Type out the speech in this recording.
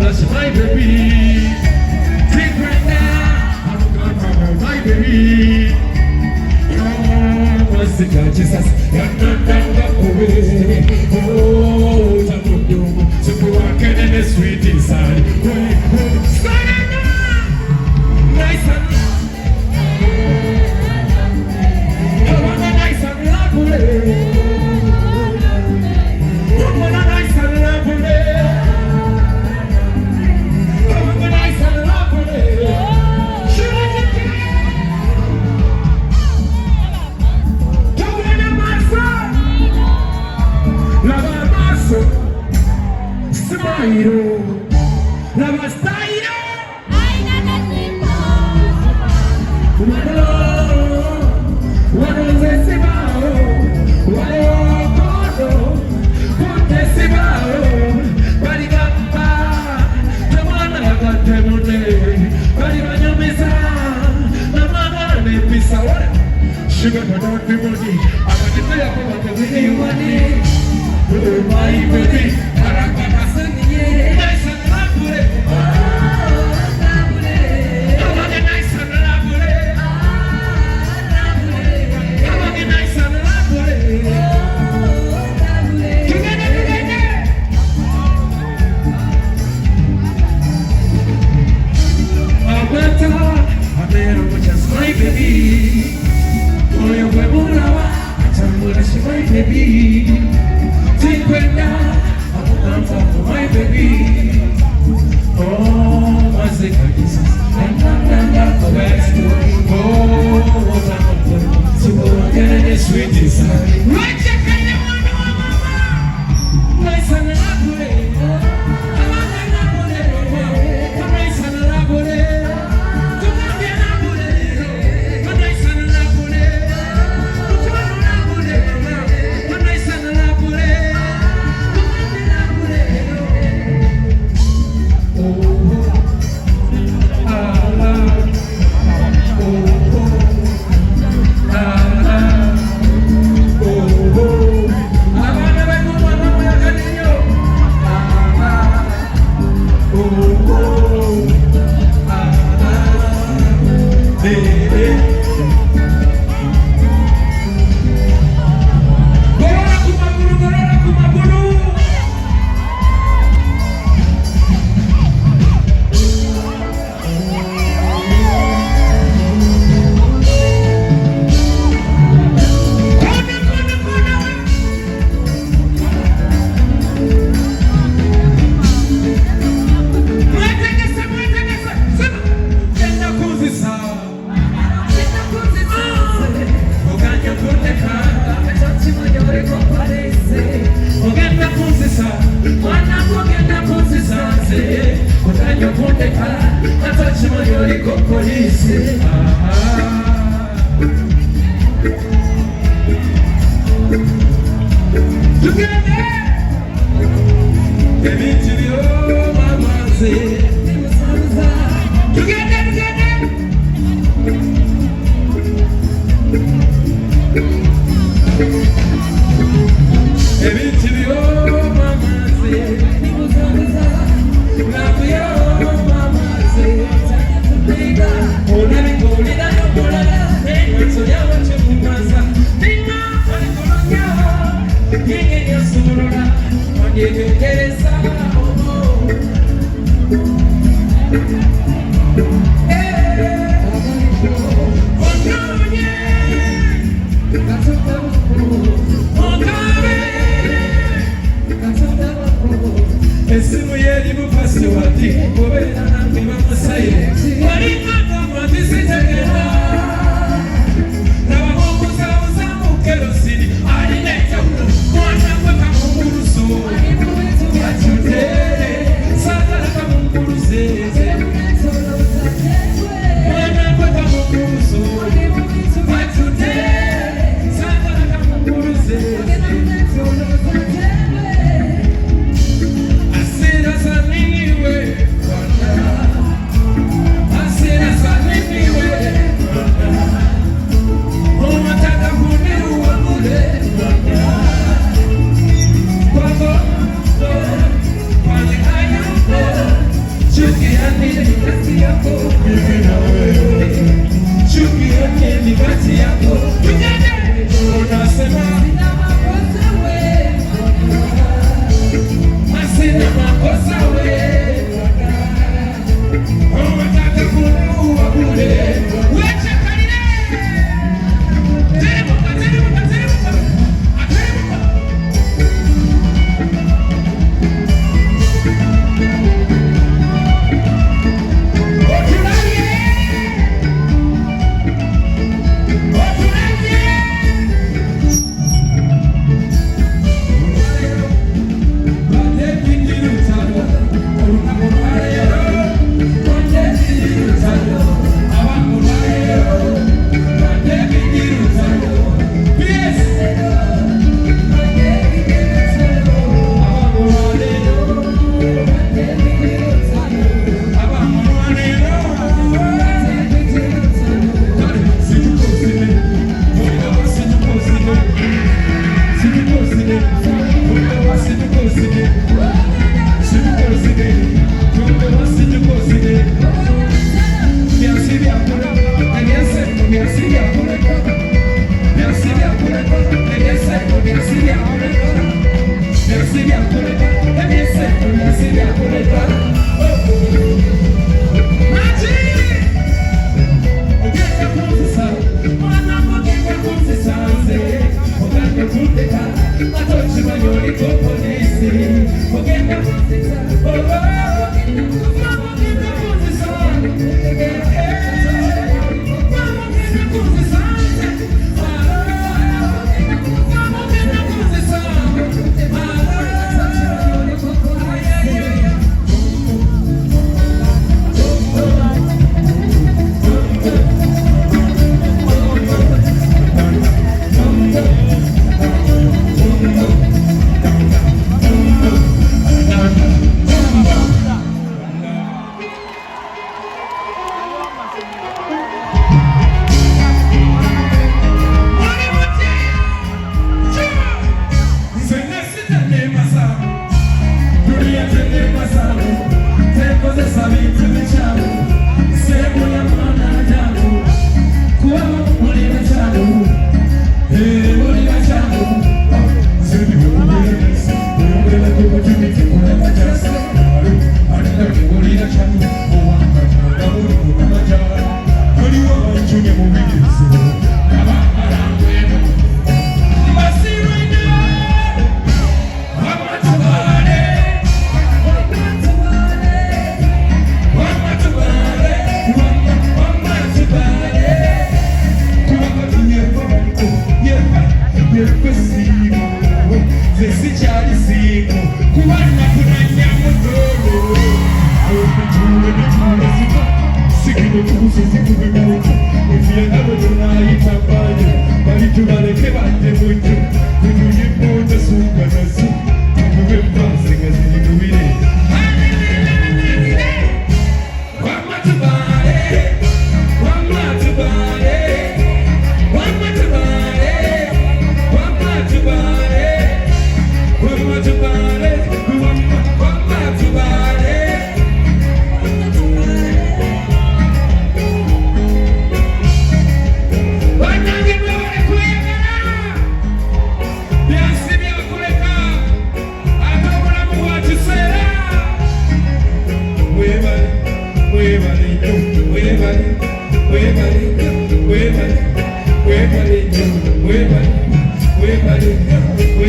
that's my baby. Take right now, I'm gonna my baby. Oh, what's it got Jesus? Oh, so we walking in the sweet inside. Nice and nice and lovely. Sugar, but don't be money. I want to tell you about the way you want it. Oh, my baby. Nice and lovely. Oh, lovely. I want it nice and lovely. I want it nice and lovely. Together, together. I'm just my baby. Oh, you were born now. I'm my baby. Take me now. I'm for my baby. Oh, my secret Jesus. And I'm for best. Oh, what I'm for. So get in the sweet inside. Right, check it out, mama. Nice and lovely. I said We're